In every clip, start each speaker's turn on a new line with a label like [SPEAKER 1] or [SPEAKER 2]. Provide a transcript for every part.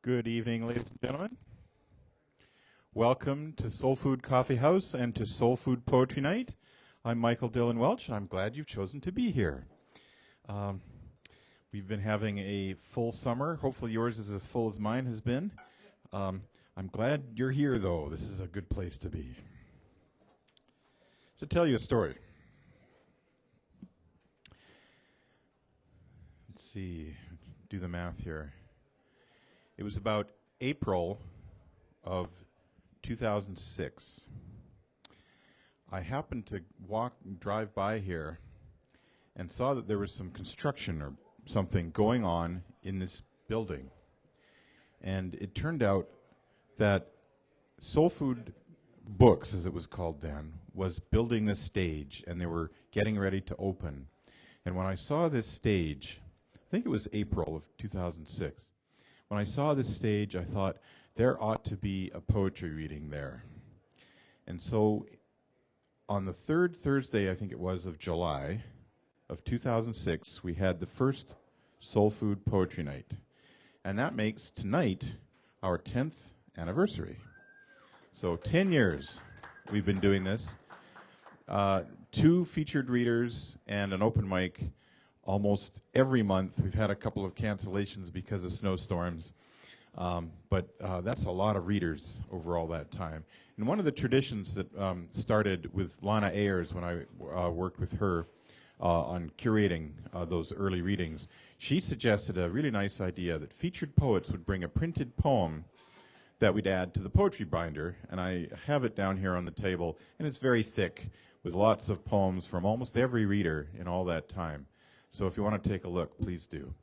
[SPEAKER 1] Good evening, ladies and gentlemen. Welcome to SoulFood Coffee House and to SoulFood Poetry Night. I'm Michael Dillon Welch, and I'm glad you've chosen to be here. We've been having a full summer. Hopefully yours is as full as mine has been. I'm glad you're here, though. This is a good place to be. To tell you a story. Let's see, do the math here. It was about April of 2006. I happened to drive by here and saw that there was some construction or something going on in this building. And it turned out that SoulFood Books, as it was called then, was building this stage, and they were getting ready to open. And when I saw this stage, I think it was April of 2006, when I saw this stage, I thought, there ought to be a poetry reading there. And so on the third Thursday, I think it was, of July of 2006, we had the first SoulFood Poetry Night. And that makes tonight our 10th anniversary. So 10 years we've been doing this. 2 featured readers and an open mic almost every month. We've had a couple of cancellations because of snowstorms. But that's a lot of readers over all that time. And one of the traditions that started with Lana Ayers when I worked with her on curating those early readings, she suggested a really nice idea that featured poets would bring a printed poem that we'd add to the poetry binder. And I have it down here on the table, and it's very thick with lots of poems from almost every reader in all that time. So if you want to take a look, please do.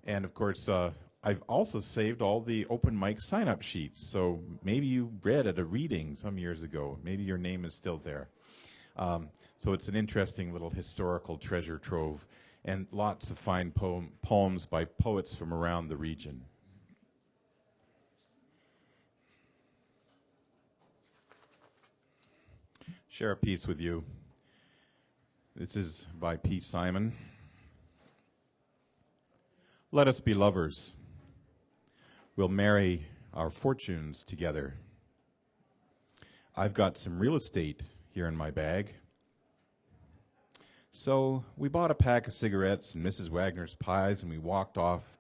[SPEAKER 1] And of course, I've also saved all the open mic sign-up sheets. So maybe you read at a reading some years ago. Maybe your name is still there. So it's an interesting little historical treasure trove, and lots of fine poems by poets from around the region. Share a piece with you. This is by P. Simon. Let us be lovers. We'll marry our fortunes together. I've got some real estate here in my bag. So we bought a pack of cigarettes and Mrs. Wagner's pies, and we walked off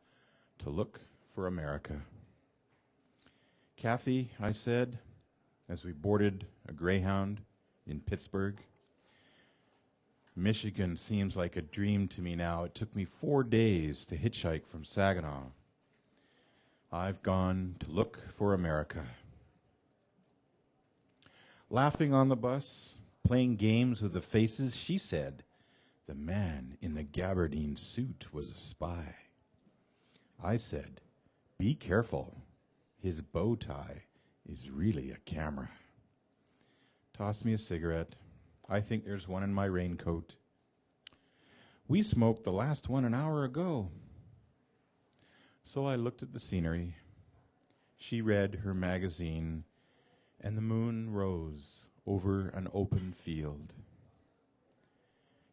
[SPEAKER 1] to look for America. Kathy, I said, as we boarded a Greyhound in Pittsburgh, Michigan seems like a dream to me now. It took me 4 days to hitchhike from Saginaw. I've gone to look for America. Laughing on the bus, playing games with the faces, she said, the man in the gabardine suit was a spy. I said, be careful. His bow tie is really a camera. Toss me a cigarette. I think there's one in my raincoat. We smoked the last one an hour ago. So I looked at the scenery. She read her magazine, and the moon rose over an open field.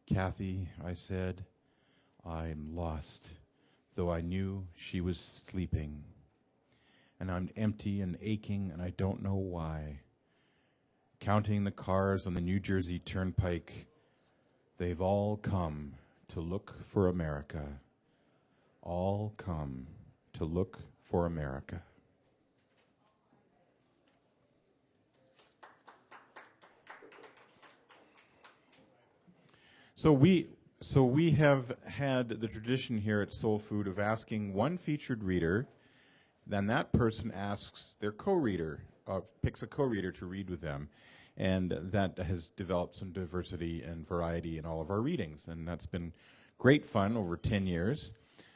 [SPEAKER 1] Kathy, I said, I'm lost, though I knew she was sleeping. And I'm empty and aching, and I don't know why. Counting the cars on the New Jersey Turnpike, they've all come to look for America. All come to look for America. So we have had the tradition here at SoulFood of asking one featured reader, then that person asks their co-reader, picks a co-reader to read with them. And that has developed some diversity and variety in all of our readings. And that's been great fun over 10 years.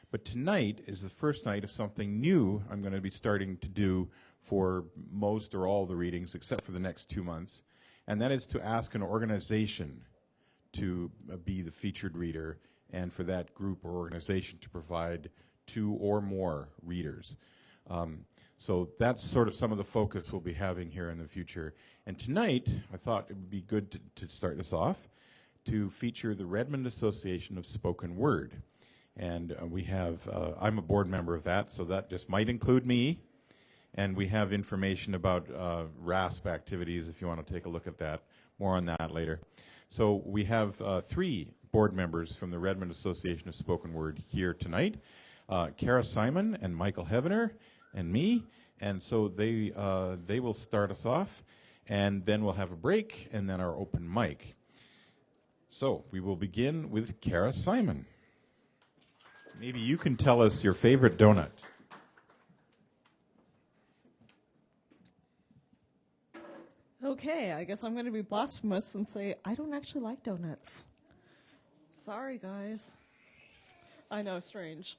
[SPEAKER 1] But tonight is the first night of something new I'm going to be starting to do for most or all the readings, except for the next 2 months. And that is to ask an organization to be the featured reader, and for that group or organization to provide 2 or more readers. So that's sort of some of the focus we'll be having here in the future. And tonight, I thought it would be good to start this off, to feature the Redmond Association of Spoken Word. And we have, I'm a board member of that, so that just might include me. And we have information about RASP activities if you want to take a look at that. More on that later. So we have 3 board members from the Redmond Association of Spoken Word here tonight. Kara Simon and Michael Hevener and me. And so they will start us off, and then we'll have a break, and then our open mic. So we will begin with Kara Simon. Maybe you can tell us your favorite donut.
[SPEAKER 2] Okay, I guess I'm going to be blasphemous and say I don't actually like donuts. Sorry, guys. I know, strange.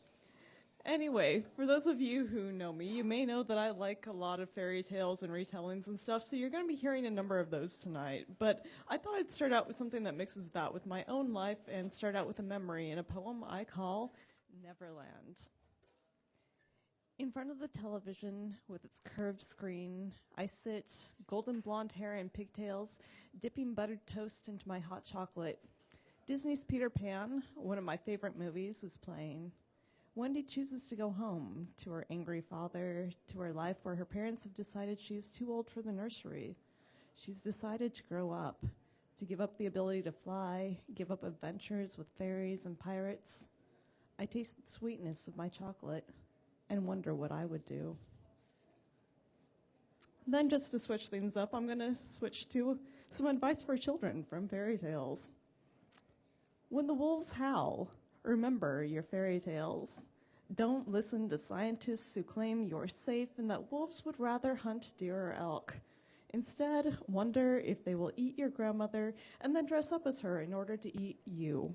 [SPEAKER 2] Anyway, for those of you who know me, you may know that I like a lot of fairy tales and retellings and stuff, so you're going to be hearing a number of those tonight. But I thought I'd start out with something that mixes that with my own life and start out with a memory in a poem I call Neverland. In front of the television with its curved screen, I sit, golden blonde hair and pigtails, dipping buttered toast into my hot chocolate. Disney's Peter Pan, one of my favorite movies, is playing. Wendy chooses to go home to her angry father, to her life where her parents have decided she's too old for the nursery. She's decided to grow up, to give up the ability to fly, give up adventures with fairies and pirates. I taste the sweetness of my chocolate and wonder what I would do. Then just to switch things up, I'm going to switch to some advice for children from fairy tales. When the wolves howl, remember your fairy tales. Don't listen to scientists who claim you're safe and that wolves would rather hunt deer or elk. Instead, wonder if they will eat your grandmother and then dress up as her in order to eat you.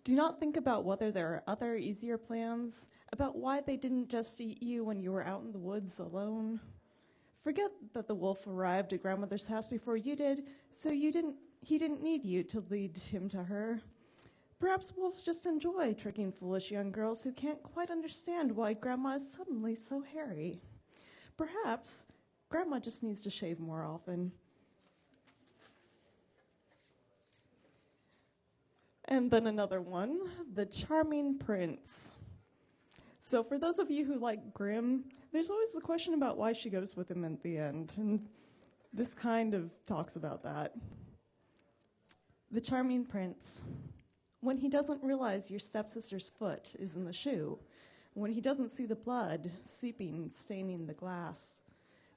[SPEAKER 2] Do not think about whether there are other easier plans, about why they didn't just eat you when you were out in the woods alone. Forget that the wolf arrived at grandmother's house before you did, so he didn't need you to lead him to her. Perhaps wolves just enjoy tricking foolish young girls who can't quite understand why grandma is suddenly so hairy. Perhaps grandma just needs to shave more often. And then another one, The Charming Prince. So for those of you who like Grimm, there's always the question about why she goes with him at the end, and this kind of talks about that. The Charming Prince. When he doesn't realize your stepsister's foot is in the shoe, when he doesn't see the blood seeping, staining the glass,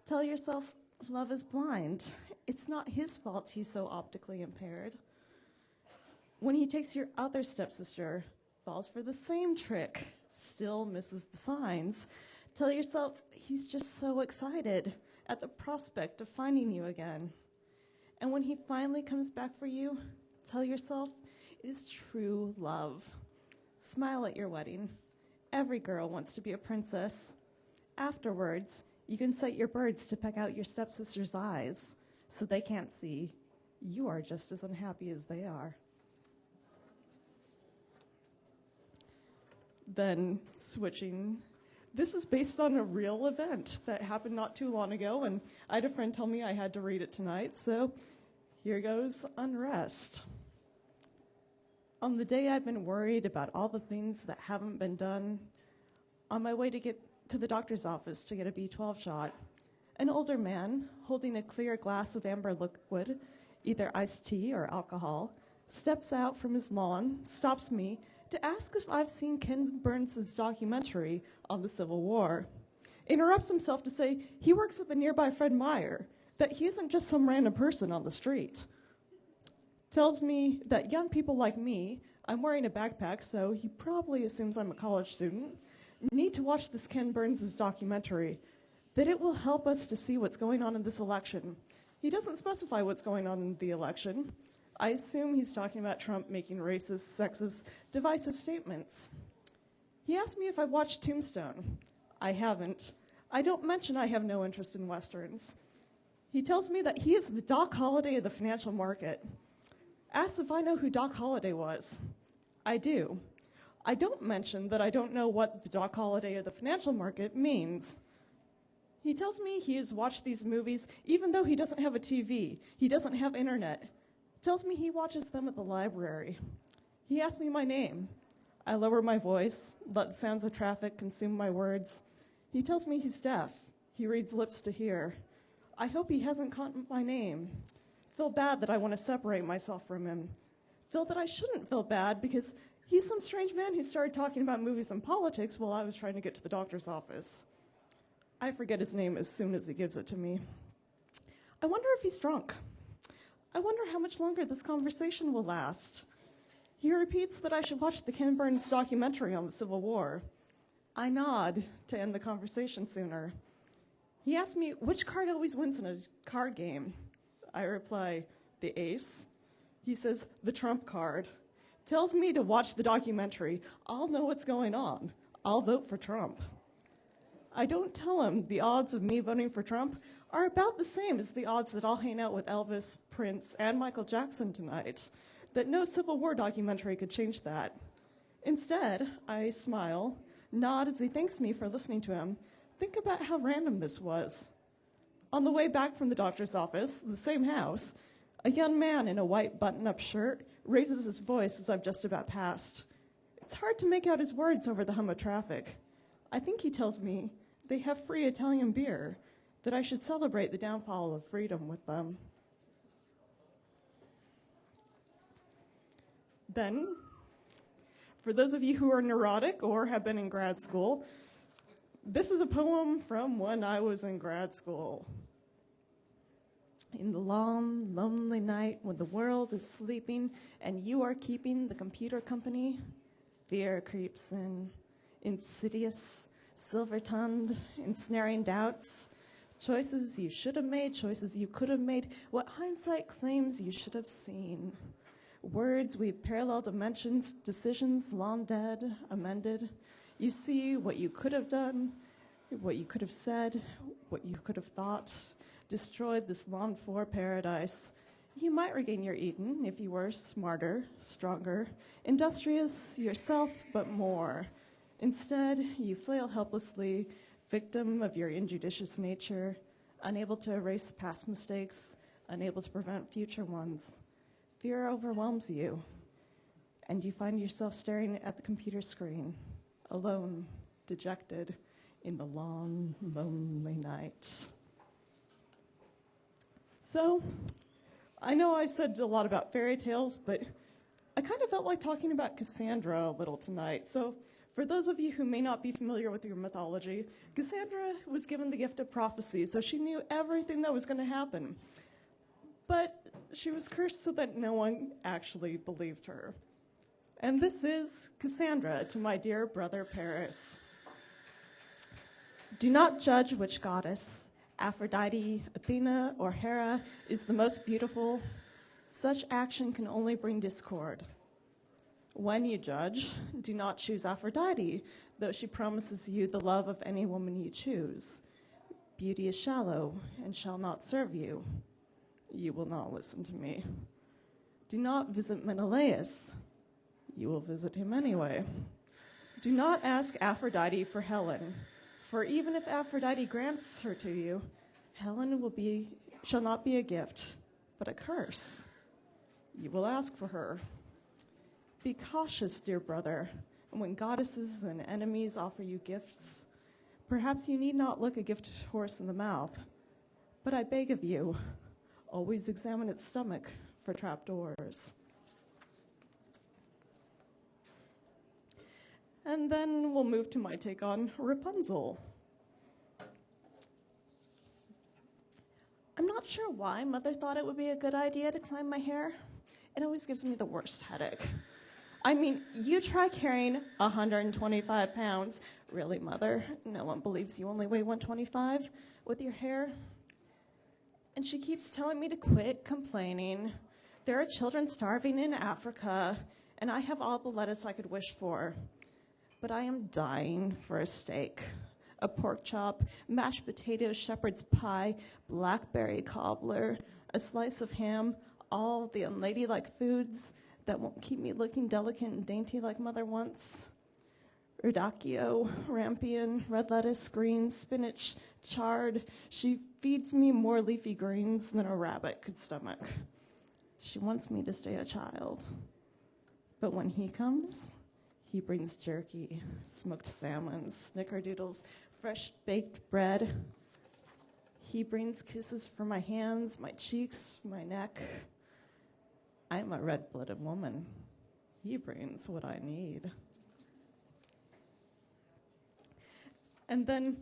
[SPEAKER 2] tell yourself love is blind. It's not his fault he's so optically impaired. When he takes your other stepsister, falls for the same trick, still misses the signs, tell yourself he's just so excited at the prospect of finding you again. And when he finally comes back for you, tell yourself it is true love. Smile at your wedding. Every girl wants to be a princess. Afterwards, you can set your birds to peck out your stepsister's eyes so they can't see you are just as unhappy as they are. Then switching. This is based on a real event that happened not too long ago, and I had a friend tell me I had to read it tonight, so here goes Unrest. On the day I've been worried about all the things that haven't been done, on my way to get to the doctor's office to get a B12 shot, an older man holding a clear glass of amber liquid, either iced tea or alcohol, steps out from his lawn, stops me to ask if I've seen Ken Burns' documentary on the Civil War. Interrupts himself to say he works at the nearby Fred Meyer, that he isn't just some random person on the street. Tells me that young people like me, I'm wearing a backpack, so he probably assumes I'm a college student, need to watch this Ken Burns' documentary, that it will help us to see what's going on in this election. He doesn't specify what's going on in the election. I assume he's talking about Trump making racist, sexist, divisive statements. He asked me if I watched Tombstone. I haven't. I don't mention I have no interest in Westerns. He tells me that he is the Doc Holliday of the financial market. Asks if I know who Doc Holliday was. I do. I don't mention that I don't know what the Doc Holliday of the financial market means. He tells me he has watched these movies even though he doesn't have a TV. He doesn't have internet. Tells me he watches them at the library. He asks me my name. I lower my voice, let the sounds of traffic consume my words. He tells me he's deaf. He reads lips to hear. I hope he hasn't caught my name. Feel bad that I want to separate myself from him. Feel that I shouldn't feel bad because he's some strange man who started talking about movies and politics while I was trying to get to the doctor's office. I forget his name as soon as he gives it to me. I wonder if he's drunk. I wonder how much longer this conversation will last. He repeats that I should watch the Ken Burns documentary on the Civil War. I nod to end the conversation sooner. He asks me which card always wins in a card game. I reply, the ace. He says, the trump card. Tells me to watch the documentary. I'll know what's going on. I'll vote for Trump. I don't tell him the odds of me voting for Trump are about the same as the odds that I'll hang out with Elvis, Prince, and Michael Jackson tonight, that no Civil War documentary could change that. Instead, I smile, nod as he thanks me for listening to him, think about how random this was. On the way back from the doctor's office, the same house, a young man in a white button-up shirt raises his voice as I've just about passed. It's hard to make out his words over the hum of traffic. I think he tells me they have free Italian beer, that I should celebrate the downfall of freedom with them. Then, for those of you who are neurotic or have been in grad school, this is a poem from when I was in grad school. In the long, lonely night when the world is sleeping and you are keeping the computer company, fear creeps in, insidious, silver-tongued, ensnaring doubts, choices you should have made, choices you could have made, what hindsight claims you should have seen. Words weave parallel dimensions, decisions long dead, amended. You see what you could have done, what you could have said, what you could have thought, destroyed this longed-for paradise. You might regain your Eden if you were smarter, stronger, industrious yourself, but more. Instead, you flail helplessly, victim of your injudicious nature, unable to erase past mistakes, unable to prevent future ones. Fear overwhelms you, and you find yourself staring at the computer screen, alone, dejected, in the long, lonely night. So, I know I said a lot about fairy tales, but I kind of felt like talking about Cassandra a little tonight. So, for those of you who may not be familiar with your mythology, Cassandra was given the gift of prophecy, so she knew everything that was going to happen. But she was cursed so that no one actually believed her. And this is Cassandra to my dear brother Paris. Do not judge which goddess, Aphrodite, Athena, or Hera, is the most beautiful. Such action can only bring discord. When you judge, do not choose Aphrodite, though she promises you the love of any woman you choose. Beauty is shallow and shall not serve you. You will not listen to me. Do not visit Menelaus. You will visit him anyway. Do not ask Aphrodite for Helen, for even if Aphrodite grants her to you, Helen shall not be a gift, but a curse. You will ask for her. Be cautious, dear brother, when goddesses and enemies offer you gifts. Perhaps you need not look a gifted horse in the mouth, but I beg of you, always examine its stomach for trapdoors. And then we'll move to my take on Rapunzel. I'm not sure why Mother thought it would be a good idea to climb my hair. It always gives me the worst headache. I mean, you try carrying 125 pounds. Really, Mother? No one believes you only weigh 125 with your hair. And she keeps telling me to quit complaining. There are children starving in Africa, and I have all the lettuce I could wish for. But I am dying for a steak, a pork chop, mashed potatoes, shepherd's pie, blackberry cobbler, a slice of ham, all the unladylike foods that won't keep me looking delicate and dainty like Mother wants. Radicchio, rampion, red lettuce, greens, spinach, chard. She feeds me more leafy greens than a rabbit could stomach. She wants me to stay a child. But when he comes, he brings jerky, smoked salmon, snickerdoodles, fresh baked bread. He brings kisses for my hands, my cheeks, my neck. I'm a red-blooded woman. He brings what I need. And then,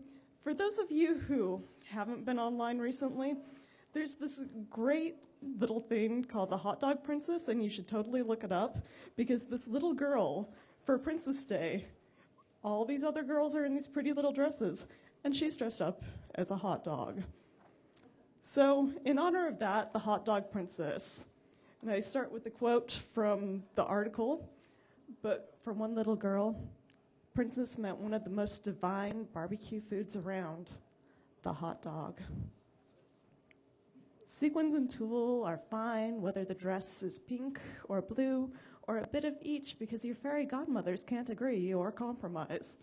[SPEAKER 2] for those of you who haven't been online recently, there's this great little thing called the Hot Dog Princess, and you should totally look it up, because this little girl, for Princess Day, all these other girls are in these pretty little dresses, and she's dressed up as a hot dog. So, in honor of that, the Hot Dog Princess. And I start with a quote from the article, but for one little girl, Princess meant one of the most divine barbecue foods around, the hot dog. Sequins and tulle are fine, whether the dress is pink or blue, or a bit of each, because your fairy godmothers can't agree or compromise.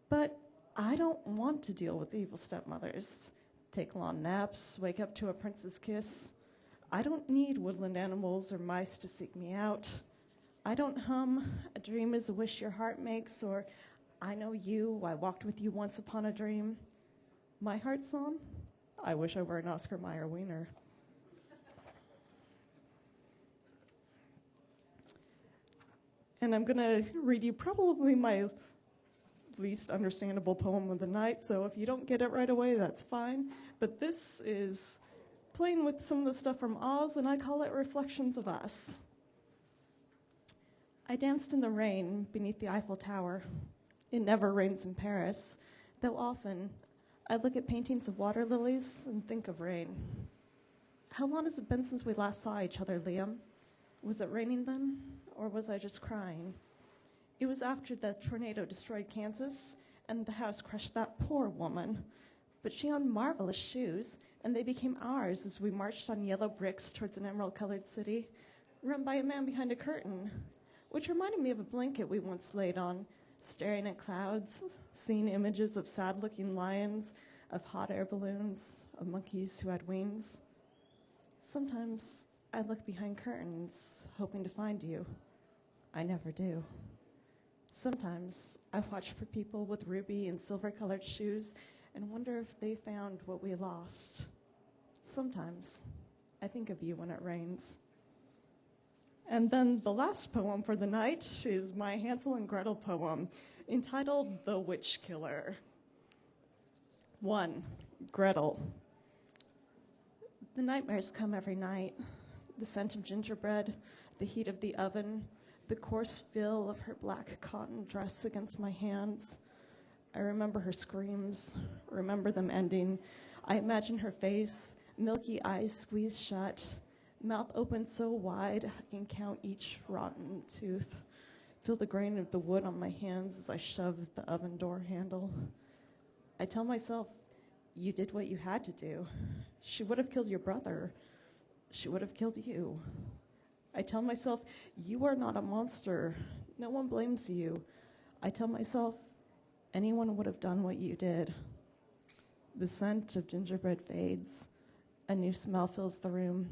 [SPEAKER 2] But I don't want to deal with evil stepmothers, take long naps, wake up to a prince's kiss. I don't need woodland animals or mice to seek me out. I don't hum, a dream is a wish your heart makes, or I know you, I walked with you once upon a dream. My heart song? I wish I were an Oscar Mayer wiener. And I'm going to read you probably my least understandable poem of the night, so if you don't get it right away, that's fine. But this is playing with some of the stuff from Oz, and I call it Reflections of Us. I danced in the rain beneath the Eiffel Tower. It never rains in Paris, though often I look at paintings of water lilies and think of rain. How long has it been since we last saw each other, Liam? Was it raining then, or was I just crying? It was after the tornado destroyed Kansas, and the house crushed that poor woman. But she owned marvelous shoes, and they became ours as we marched on yellow bricks towards an emerald-colored city, run by a man behind a curtain, which reminded me of a blanket we once laid on, staring at clouds, seeing images of sad-looking lions, of hot air balloons, of monkeys who had wings. Sometimes I look behind curtains, hoping to find you. I never do. Sometimes I watch for people with ruby and silver-colored shoes and wonder if they found what we lost. Sometimes I think of you when it rains. And then the last poem for the night is my Hansel and Gretel poem, entitled The Witch Killer. 1. Gretel. The nightmares come every night. The scent of gingerbread, the heat of the oven, the coarse feel of her black cotton dress against my hands. I remember her screams, remember them ending. I imagine her face, milky eyes squeezed shut, mouth open so wide I can count each rotten tooth. Feel the grain of the wood on my hands as I shove the oven door handle. I tell myself, you did what you had to do. She would have killed your brother. She would have killed you. I tell myself, you are not a monster. No one blames you. I tell myself, anyone would have done what you did. The scent of gingerbread fades. A new smell fills the room.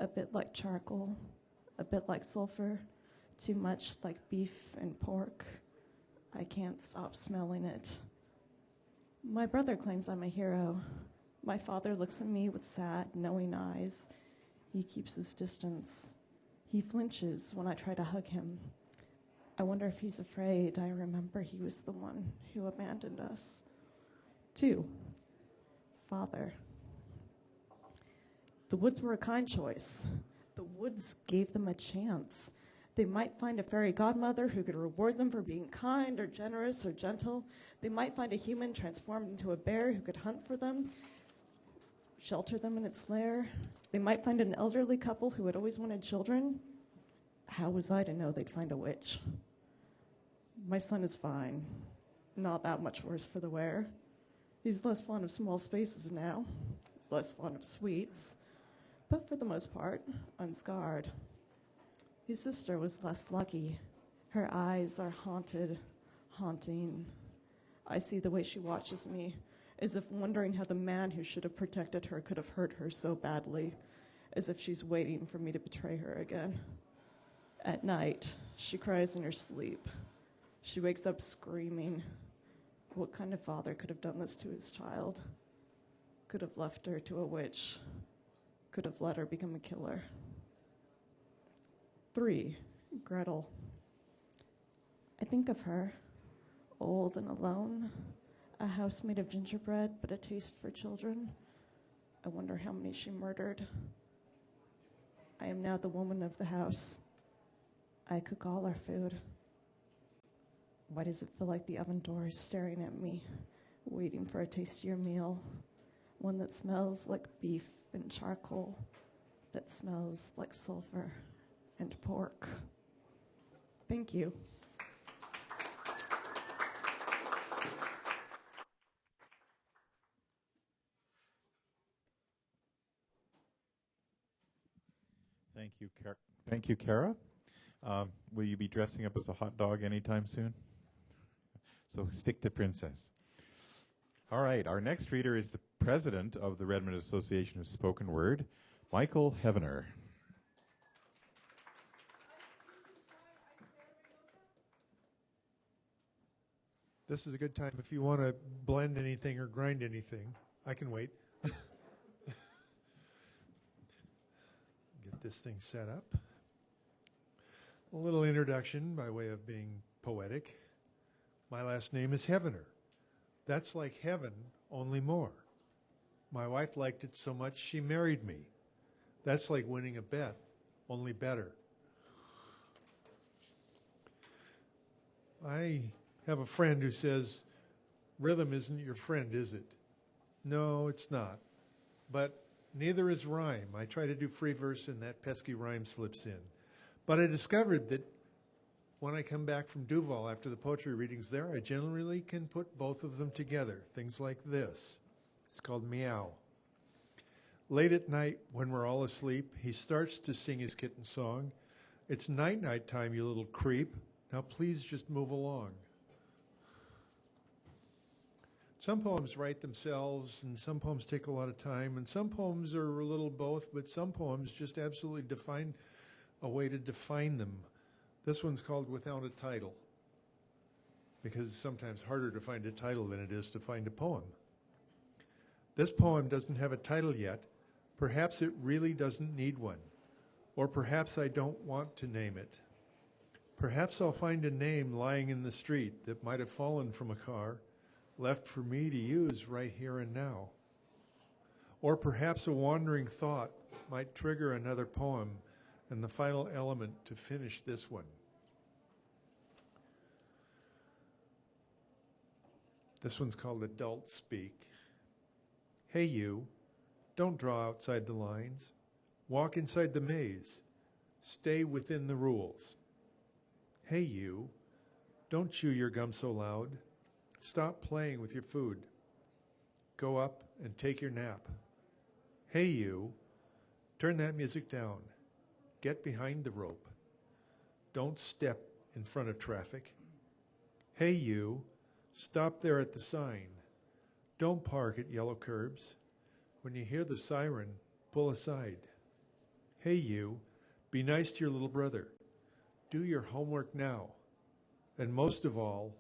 [SPEAKER 2] A bit like charcoal, a bit like sulfur, too much like beef and pork. I can't stop smelling it. My brother claims I'm a hero. My father looks at me with sad, knowing eyes. He keeps his distance. He flinches when I try to hug him. I wonder if he's afraid I remember he was the one who abandoned us. 2. Father. The woods were a kind choice. The woods gave them a chance. They might find a fairy godmother who could reward them for being kind or generous or gentle. They might find a human transformed into a bear who could hunt for them, shelter them in its lair. They might find an elderly couple who had always wanted children. How was I to know they'd find a witch? My son is fine. Not that much worse for the wear. He's less fond of small spaces now, less fond of sweets, but for the most part, unscarred. His sister was less lucky. Her eyes are haunted, haunting. I see the way she watches me, as if wondering how the man who should have protected her could have hurt her so badly, as if she's waiting for me to betray her again. At night, she cries in her sleep. She wakes up screaming. What kind of father could have done this to his child? Could have left her to a witch? Could have let her become a killer? 3, Gretel. I think of her, old and alone, a house made of gingerbread, but a taste for children. I wonder how many she murdered. I am now the woman of the house. I cook all our food. Why does it feel like the oven door is staring at me, waiting for a tastier meal? One that smells like beef and charcoal, that smells like sulfur and pork. Thank you.
[SPEAKER 1] Thank you, Kara. Will you be dressing up as a hot dog anytime soon? So stick to princess. All right, our next reader is the president of the Redmond Association of Spoken Word, Michael Heavener.
[SPEAKER 3] This is a good time if you want to blend anything or grind anything. I can wait. Get this thing set up. A little introduction by way of being poetic. My last name is Heavener. That's like heaven, only more. My wife liked it so much she married me. That's like winning a bet, only better. I have a friend who says, rhythm isn't your friend, is it? No, it's not. But neither is rhyme. I try to do free verse and that pesky rhyme slips in. But I discovered that when I come back from Duval after the poetry readings there, I generally can put both of them together. Things like this. It's called Meow. Late at night, when we're all asleep, he starts to sing his kitten song. It's night time, you little creep. Now please just move along. Some poems write themselves, and some poems take a lot of time, and some poems are a little both, but some poems just absolutely define a way to define them. This one's called Without a Title, because it's sometimes harder to find a title than it is to find a poem. This poem doesn't have a title yet. Perhaps it really doesn't need one, or perhaps I don't want to name it. Perhaps I'll find a name lying in the street that might have fallen from a car, left for me to use right here and now. Or perhaps a wandering thought might trigger another poem and the final element to finish this one. This one's called Adult Speak. Hey you, don't draw outside the lines. Walk inside the maze. Stay within the rules. Hey you, don't chew your gum so loud. Stop playing with your food. Go up and take your nap. Hey you, turn that music down. Get behind the rope. Don't step in front of traffic. Hey you, stop there at the sign. Don't park at yellow curbs. When you hear the siren, pull aside. Hey you, be nice to your little brother. Do your homework now. And most of all,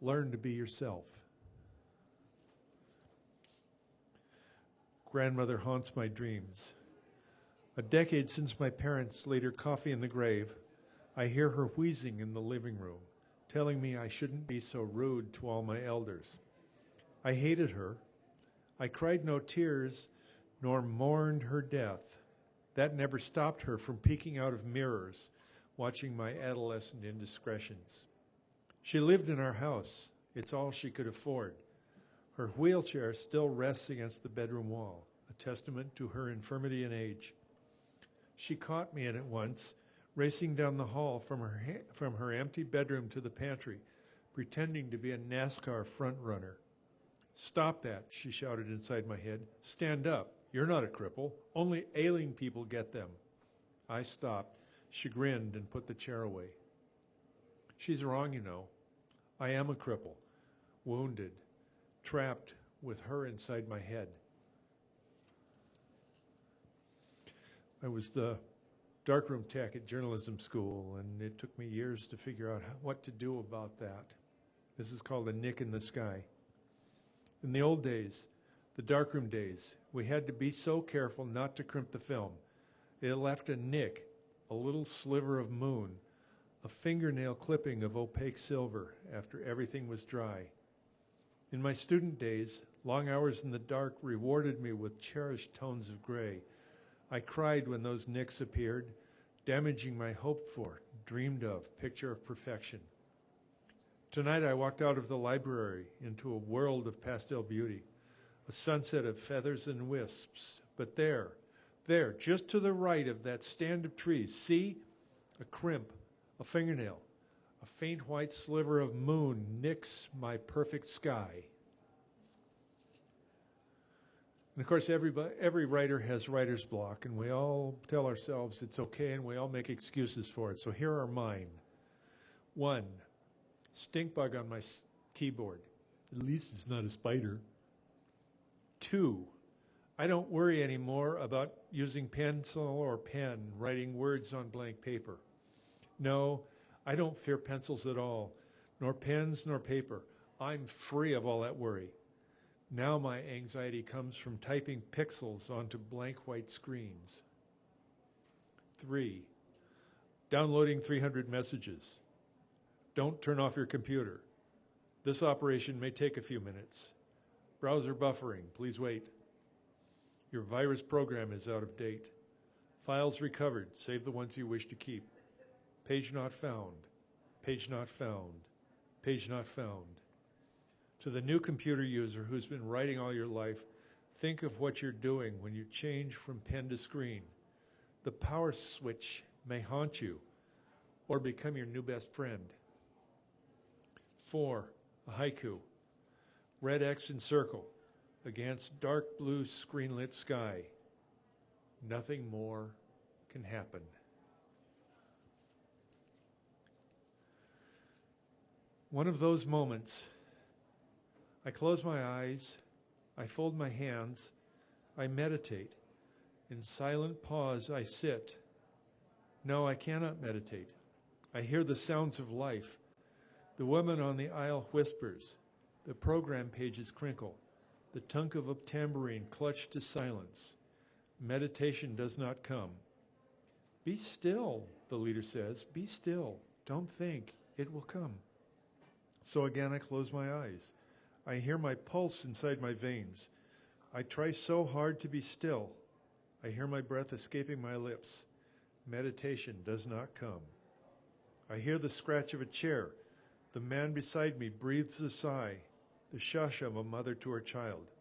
[SPEAKER 3] learn to be yourself. Grandmother haunts my dreams. A decade since my parents laid her coffee in the grave, I hear her wheezing in the living room, telling me I shouldn't be so rude to all my elders. I hated her. I cried no tears, nor mourned her death. That never stopped her from peeking out of mirrors, watching my adolescent indiscretions. She lived in our house. It's all she could afford. Her wheelchair still rests against the bedroom wall, a testament to her infirmity and age. She caught me in it once, racing down the hall from her empty bedroom to the pantry, pretending to be a NASCAR front runner. Stop that, she shouted inside my head. Stand up. You're not a cripple. Only ailing people get them. I stopped, chagrined, and put the chair away. She's wrong, you know. I am a cripple, wounded, trapped with her inside my head. I was the darkroom tech at journalism school, and it took me years to figure out what to do about that. This is called a nick in the sky. In the old days, the darkroom days, we had to be so careful not to crimp the film. It left a nick, a little sliver of moon, a fingernail clipping of opaque silver after everything was dry. In my student days, long hours in the dark rewarded me with cherished tones of gray. I cried when those nicks appeared, damaging my hoped-for, dreamed-of picture of perfection. Tonight I walked out of the library into a world of pastel beauty, a sunset of feathers and wisps. But there, just to the right of that stand of trees, see? A crimp, a fingernail, a faint white sliver of moon nicks my perfect sky. And of course, every writer has writer's block, and we all tell ourselves it's okay, and we all make excuses for it. So here are mine. 1, stink bug on my keyboard. At least it's not a spider. 2, I don't worry anymore about using pencil or pen, writing words on blank paper. No, I don't fear pencils at all, nor pens nor paper. I'm free of all that worry. Now my anxiety comes from typing pixels onto blank white screens. 3, downloading 300 messages. Don't turn off your computer. This operation may take a few minutes. Browser buffering, please wait. Your virus program is out of date. Files recovered, save the ones you wish to keep. Page not found, page not found, page not found. To the new computer user who's been writing all your life, think of what you're doing when you change from pen to screen. The power switch may haunt you or become your new best friend. 4, a haiku. Red X and circle against dark blue screenlit sky. Nothing more can happen. One of those moments, I close my eyes, I fold my hands, I meditate. In silent pause, I sit. No, I cannot meditate. I hear the sounds of life. The woman on the aisle whispers. The program pages crinkle. The tunk of a tambourine clutched to silence. Meditation does not come. Be still, the leader says. Be still. Don't think. It will come. So again, I close my eyes. I hear my pulse inside my veins. I try so hard to be still. I hear my breath escaping my lips. Meditation does not come. I hear the scratch of a chair. The man beside me breathes a sigh, the shush of a mother to her child.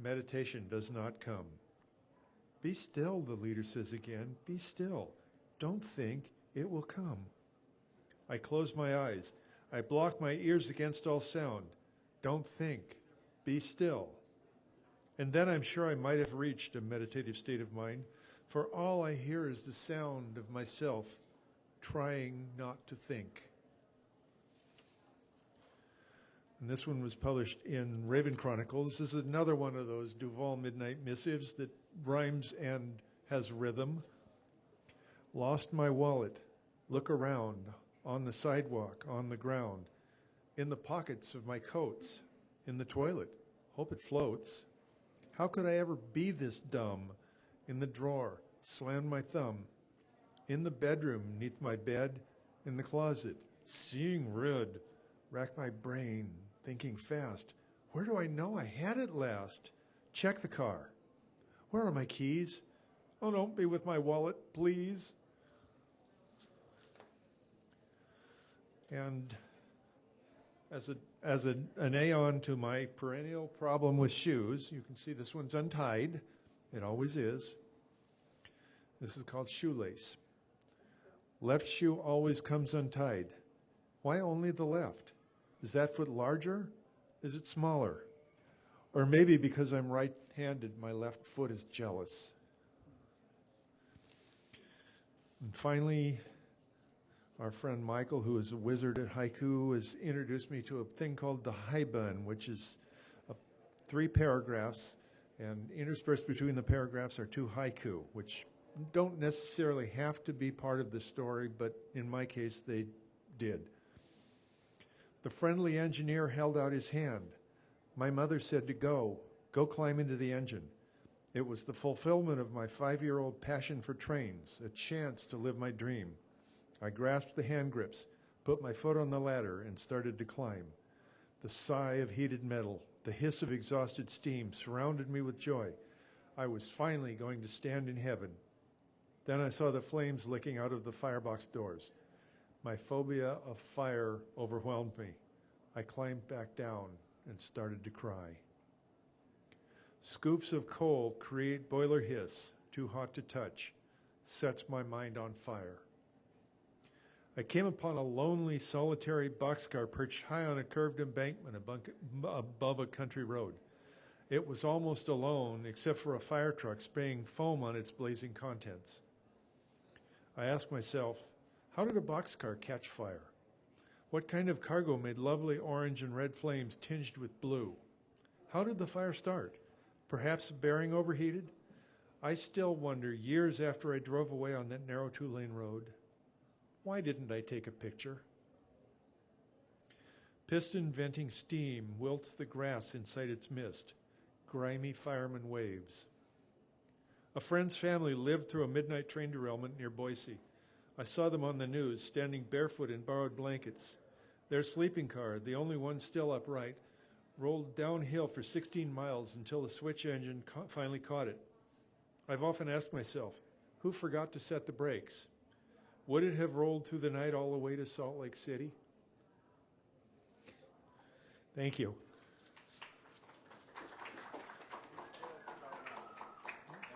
[SPEAKER 3] Meditation does not come. Be still, the leader says again. Be still. Don't think. It will come. I close my eyes. I block my ears against all sound. Don't think. Be still. And then I'm sure I might have reached a meditative state of mind, for all I hear is the sound of myself trying not to think. And this one was published in Raven Chronicles. This is another one of those Duval Midnight Missives that rhymes and has rhythm. Lost my wallet. Look around. On the sidewalk, on the ground. In the pockets of my coats. In the toilet. Hope it floats. How could I ever be this dumb? In the drawer. Slammed my thumb. In the bedroom, neath my bed. In the closet. Seeing red. Rack my brain. Thinking fast. Where do I know I had it last? Check the car. Where are my keys? Oh, don't be with my wallet, please. And as an aeon to my perennial problem with shoes, you can see this one's untied. It always is. This is called shoelace. Left shoe always comes untied. Why only the left? Is that foot larger? Is it smaller? Or maybe because I'm right-handed, my left foot is jealous. And finally, our friend Michael, who is a wizard at haiku, has introduced me to a thing called the haibun, which is 3 paragraphs, and interspersed between the paragraphs are 2 haiku, which don't necessarily have to be part of the story, but in my case, they did. The friendly engineer held out his hand. My mother said to go climb into the engine. It was the fulfillment of my 5-year-old passion for trains, a chance to live my dream. I grasped the hand grips, put my foot on the ladder, and started to climb. The sigh of heated metal, the hiss of exhausted steam surrounded me with joy. I was finally going to stand in heaven. Then I saw the flames licking out of the firebox doors. My phobia of fire overwhelmed me. I climbed back down and started to cry. Scoofs of coal create boiler hiss, too hot to touch, sets my mind on fire. I came upon a lonely, solitary boxcar perched high on a curved embankment above a country road. It was almost alone, except for a fire truck spraying foam on its blazing contents. I asked myself, how did a boxcar catch fire? What kind of cargo made lovely orange and red flames tinged with blue? How did the fire start? Perhaps the bearing overheated? I still wonder, years after I drove away on that narrow 2-lane road, why didn't I take a picture? Piston venting steam wilts the grass inside its mist. Grimy fireman waves. A friend's family lived through a midnight train derailment near Boise. I saw them on the news, standing barefoot in borrowed blankets. Their sleeping car, the only one still upright, rolled downhill for 16 miles until the switch engine finally caught it. I've often asked myself, who forgot to set the brakes? Would it have rolled through the night all the way to Salt Lake City? Thank you.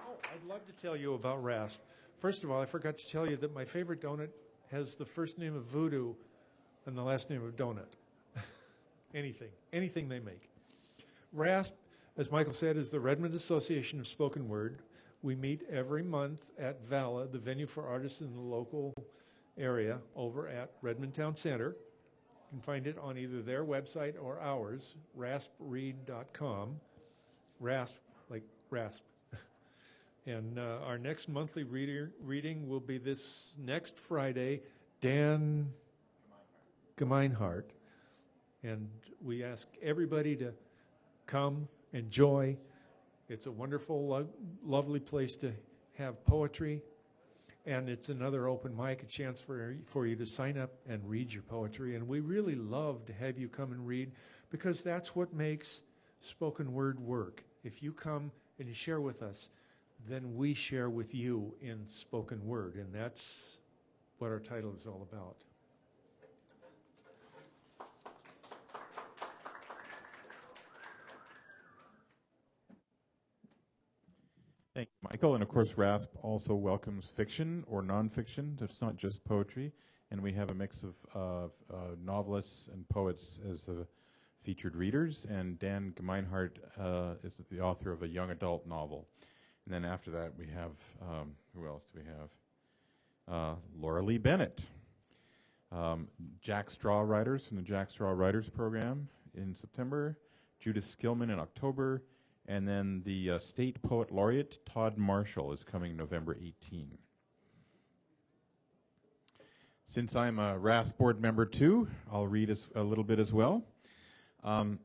[SPEAKER 3] Oh, I'd love to tell you about RASP. First of all, I forgot to tell you that my favorite donut has the first name of Voodoo and the last name of Donut. Anything they make. RASP, as Michael said, is the Redmond Association of Spoken Word. We meet every month at VALA, the venue for artists in the local area, over at Redmond Town Center. You can find it on either their website or ours, raspread.com. RASP, like RASP. And our next monthly reading will be this next Friday, Dan Gemeinhardt. And we ask everybody to come, enjoy. It's a wonderful, lovely place to have poetry. And it's another open mic, a chance for you to sign up and read your poetry. And we really love to have you come and read, because that's what makes spoken word work. If you come and you share with us, then we share with you in spoken word. And that's what our title is all about.
[SPEAKER 1] Thank you, Michael. And of course, RASP also welcomes fiction or nonfiction. It's not just poetry. And we have a mix of novelists and poets as the featured readers. And Dan Gemeinhardt is the author of a young adult novel. And then after that, we have, who else do we have? Laura Lee Bennett. Jack Straw Writers from the Jack Straw Writers Program in September. Judith Skillman in October. And then the State Poet Laureate, Todd Marshall, is coming November 18. Since I'm a RASP board member too, I'll read a little bit as well. I'll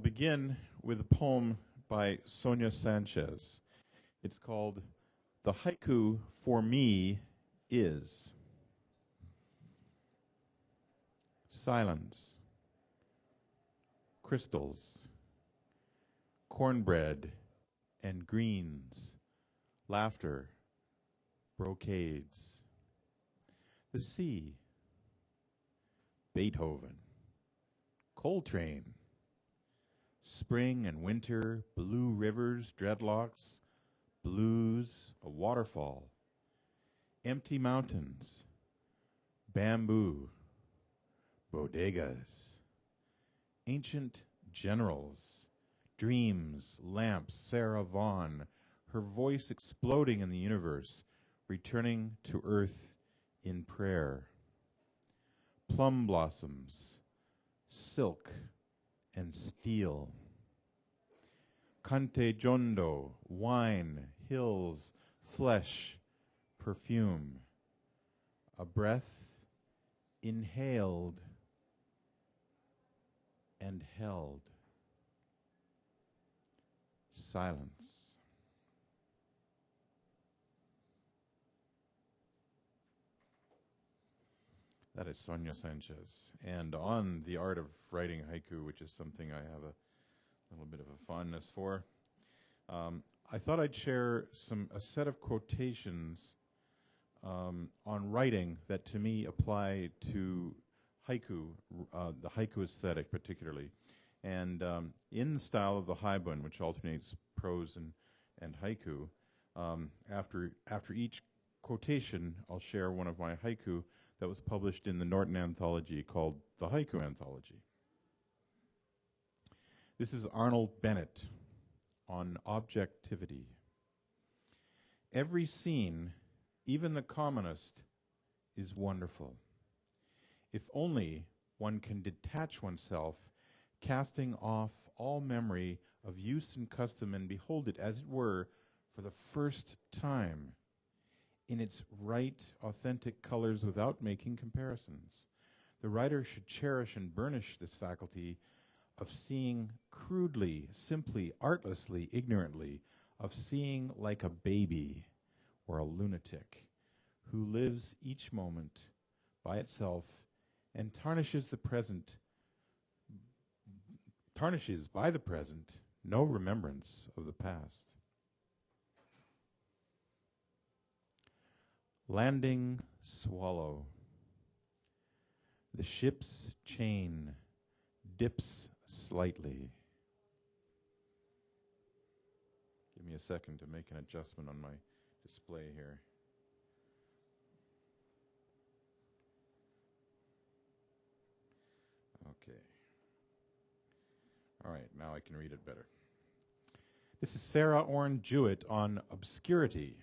[SPEAKER 1] begin with a poem by Sonia Sanchez. It's called The Haiku for Me Is. Silence, crystals, cornbread and greens, laughter, brocades, the sea, Beethoven, Coltrane, spring and winter, blue rivers, dreadlocks, blues, a waterfall, empty mountains, bamboo, bodegas, ancient generals, dreams, lamps, Sarah Vaughan, her voice exploding in the universe, returning to earth in prayer. Plum blossoms, silk and steel. Cante jondo, wine, hills, flesh, perfume. A breath inhaled and held. Silence. That is Sonia Sanchez. And on the art of writing haiku, which is something I have a little bit of a fondness for, I thought I'd share a set of quotations on writing that to me apply to haiku, the haiku aesthetic particularly. And in the style of the haibun, which alternates prose and haiku, after each quotation, I'll share one of my haiku that was published in the Norton anthology called the Haiku Anthology. This is Arnold Bennett on objectivity. Every scene, even the commonest, is wonderful. If only one can detach oneself, casting off all memory of use and custom, and behold it, as it were, for the first time, in its right, authentic colors without making comparisons. The writer should cherish and burnish this faculty of seeing crudely, simply, artlessly, ignorantly, of seeing like a baby or a lunatic who lives each moment by itself and tarnishes by the present no remembrance of the past. Landing swallow. The ship's chain dips slightly. Give me a second to make an adjustment on my display here. Okay. All right, now I can read it better. This is Sarah Orne Jewett on obscurity.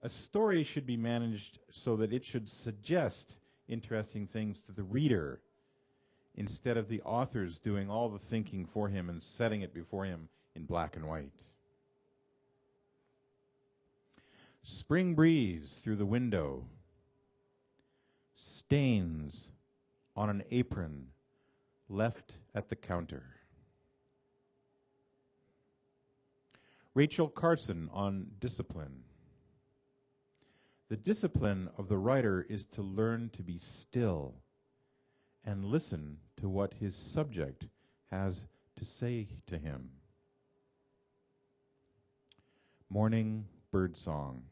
[SPEAKER 1] A story should be managed so that it should suggest interesting things to the reader instead of the authors doing all the thinking for him and setting it before him in black and white. Spring breeze through the window. Stains on an apron left at the counter. Rachel Carson on discipline. The discipline of the writer is to learn to be still and listen to what his subject has to say to him. Morning birdsong.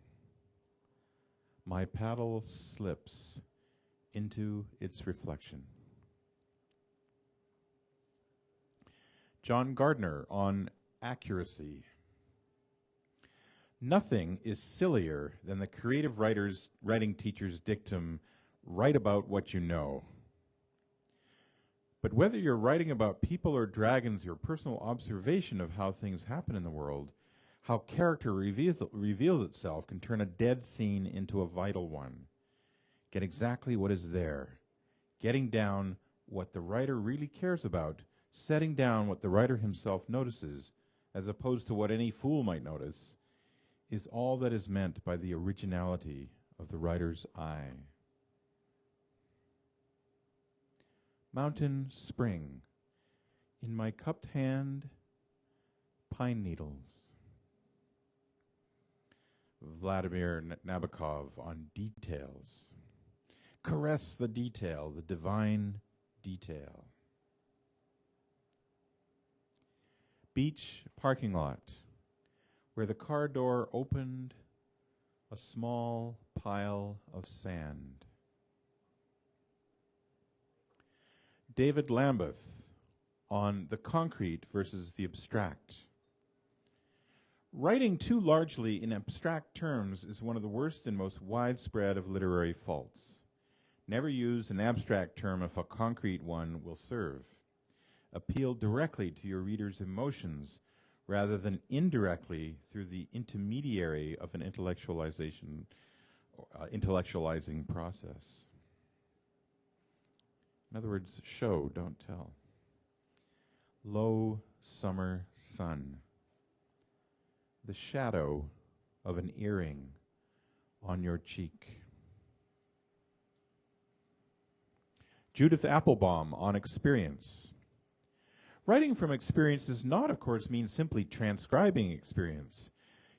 [SPEAKER 1] My paddle slips into its reflection. John Gardner on accuracy. Nothing is sillier than the creative writing teacher's dictum, write about what you know. But whether you're writing about people or dragons, your personal observation of how things happen in the world, how character reveals itself, can turn a dead scene into a vital one. Get exactly what is there. Getting down what the writer really cares about, setting down what the writer himself notices, as opposed to what any fool might notice, is all that is meant by the originality of the writer's eye. Mountain spring. In my cupped hand, pine needles. Vladimir Nabokov on details. Caress the detail, the divine detail. Beach parking lot. Where the car door opened, a small pile of sand. David Lambeth on the concrete versus the abstract. Writing too largely in abstract terms is one of the worst and most widespread of literary faults. Never use an abstract term if a concrete one will serve. Appeal directly to your reader's emotions rather than indirectly through the intermediary of an intellectualizing process. In other words, show, don't tell. Low summer sun. The shadow of an earring on your cheek. Judith Applebaum on experience. Writing from experience does not, of course, mean simply transcribing experience.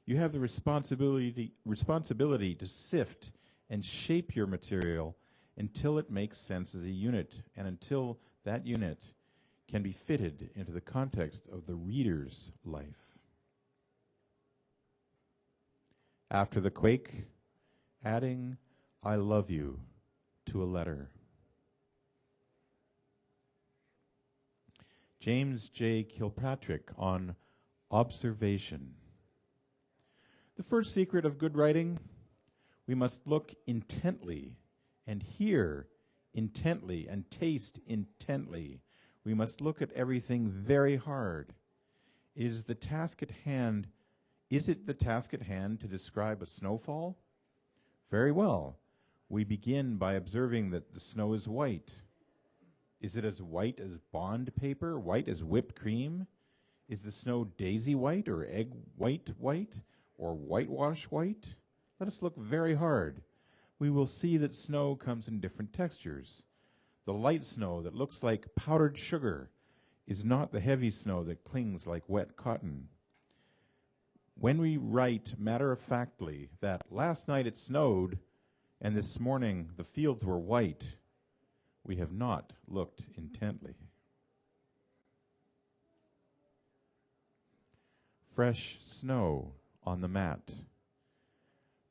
[SPEAKER 1] You have the responsibility to sift and shape your material until it makes sense as a unit, and until that unit can be fitted into the context of the reader's life. After the quake, adding "I love you" to a letter. James J. Kilpatrick on observation. The first secret of good writing: we must look intently and hear intently and taste intently. We must look at everything very hard. Is it the task at hand to describe a snowfall? Very well. We begin by observing that the snow is white. Is it as white as bond paper, white as whipped cream? Is the snow daisy white or egg white or whitewash white? Let us look very hard. We will see that snow comes in different textures. The light snow that looks like powdered sugar is not the heavy snow that clings like wet cotton. When we write matter-of-factly that last night it snowed and this morning the fields were white, we have not looked intently. Fresh snow on the mat.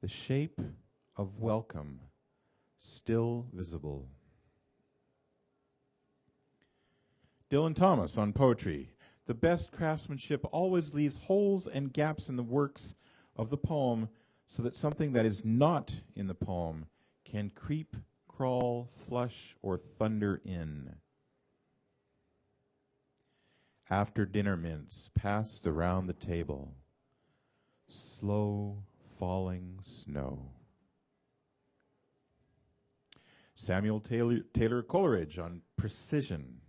[SPEAKER 1] The shape of welcome still visible. Dylan Thomas on poetry. The best craftsmanship always leaves holes and gaps in the works of the poem so that something that is not in the poem can creep, crawl, flush, or thunder in. After dinner mints passed around the table. Slow falling snow. Samuel Taylor Coleridge on precision.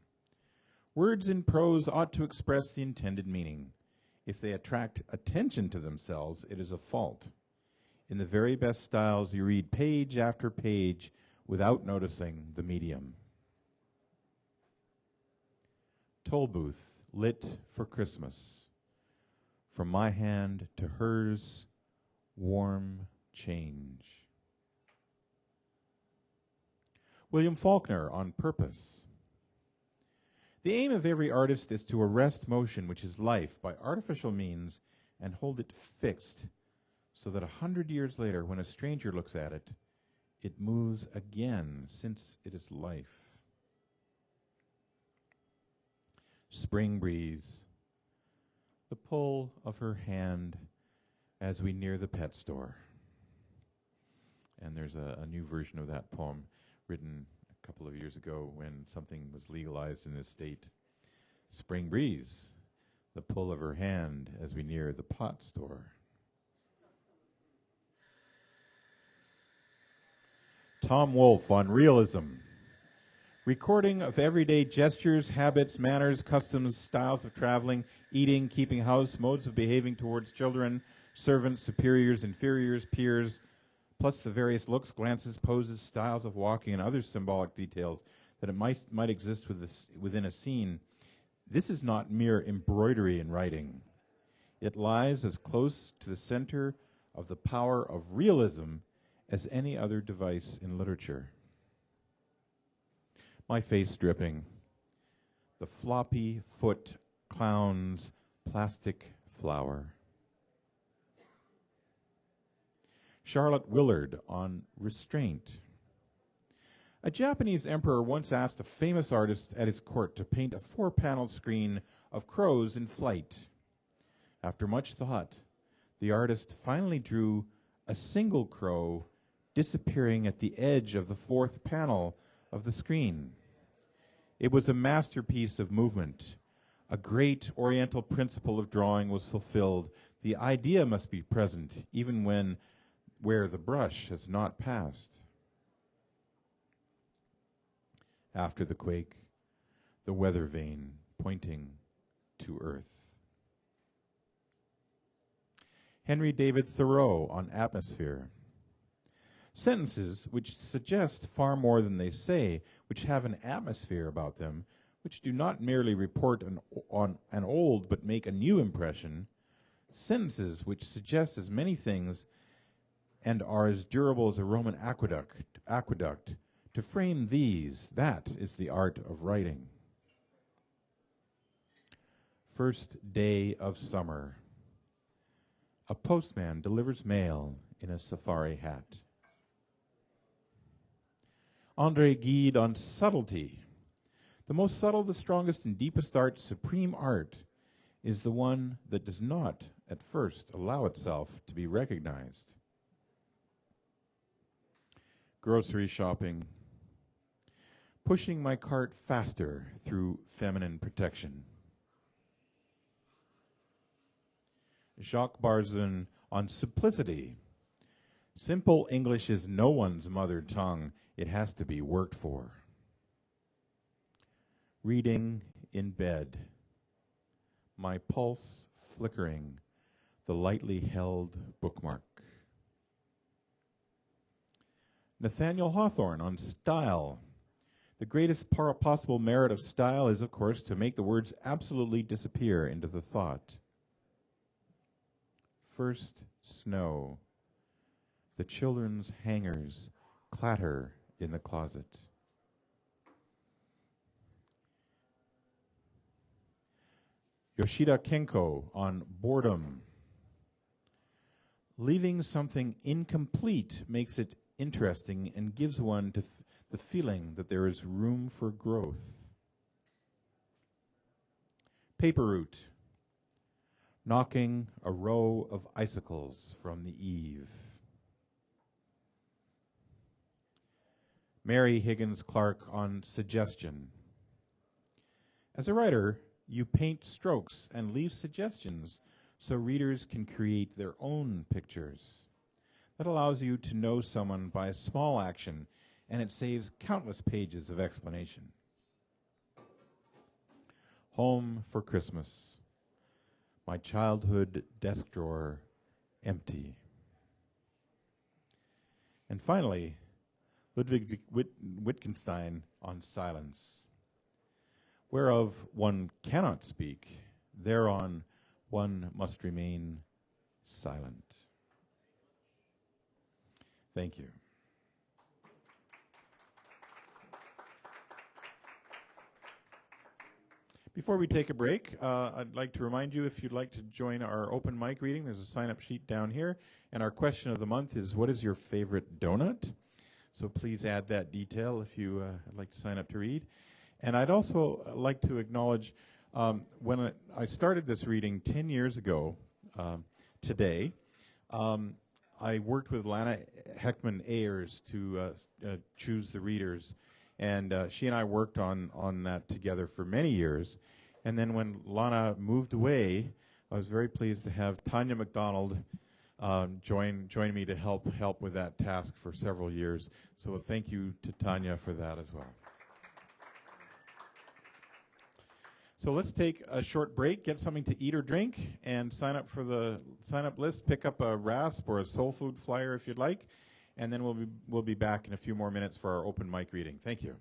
[SPEAKER 1] Words in prose ought to express the intended meaning. If they attract attention to themselves, it is a fault. In the very best styles, you read page after page without noticing the medium. Tollbooth, lit for Christmas. From my hand to hers, warm change. William Faulkner on purpose. The aim of every artist is to arrest motion, which is life, by artificial means and hold it fixed so that 100 years later, when a stranger looks at it, it moves again, since it is life. Spring breeze. The pull of her hand as we near the pet store. And there's a new version of that poem written a couple of years ago when something was legalized in this state. Spring breeze, the pull of her hand as we near the pot store. Tom Wolfe on realism. Recording of everyday gestures, habits, manners, customs, styles of traveling, eating, keeping house, modes of behaving towards children, servants, superiors, inferiors, peers, plus the various looks, glances, poses, styles of walking, and other symbolic details that it might exist within a scene. This is not mere embroidery in writing. It lies as close to the center of the power of realism as any other device in literature. My face dripping. The floppy foot clown's plastic flower. Charlotte Willard on restraint. A Japanese emperor once asked a famous artist at his court to paint a 4-paneled screen of crows in flight. After much thought, the artist finally drew a single crow disappearing at the edge of the 4th panel of the screen. It was a masterpiece of movement. A great Oriental principle of drawing was fulfilled. The idea must be present, even where the brush has not passed. After the quake, the weather vane pointing to Earth. Henry David Thoreau on atmosphere. Sentences which suggest far more than they say, which have an atmosphere about them, which do not merely report on an old but make a new impression, sentences which suggest as many things and are as durable as a Roman aqueduct. To frame these, that is the art of writing. First day of summer. A postman delivers mail in a safari hat. André Gide on subtlety. The most subtle, the strongest, and deepest art, supreme art, is the one that does not, at first, allow itself to be recognized. Grocery shopping. Pushing my cart faster through feminine protection. Jacques Barzun on simplicity. Simple English is no one's mother tongue. It has to be worked for. Reading in bed. My pulse flickering, the lightly held bookmark. Nathaniel Hawthorne on style. The greatest possible merit of style is, of course, to make the words absolutely disappear into the thought. First snow. The children's hangers clatter in the closet. Yoshida Kenko on boredom. Leaving something incomplete makes it interesting and gives one the feeling that there is room for growth. Paper route. Knocking a row of icicles from the eave. Mary Higgins Clark on suggestion. As a writer, you paint strokes and leave suggestions so readers can create their own pictures. That allows you to know someone by a small action, and it saves countless pages of explanation. Home for Christmas. My childhood desk drawer empty. And finally, Ludwig Wittgenstein on silence. Whereof one cannot speak, thereon one must remain silent. Thank you. Before we take a break, I'd like to remind you, if you'd like to join our open mic reading, there's a sign-up sheet down here. And our question of the month is, what is your favorite donut? So please add that detail if you would like to sign up to read. And I'd also like to acknowledge when I started this reading 10 years ago today, I worked with Lana Heckman Ayers to choose the readers. And she and I worked on that together for many years. And then when Lana moved away, I was very pleased to have Tanya McDonald join me to help with that task for several years. So thank you to Tanya for that as well. So let's take a short break, get something to eat or drink, and sign up for the sign-up list. Pick up a RASP or a SoulFood flyer if you'd like. And then we'll be back in a few more minutes for our open mic reading. Thank you.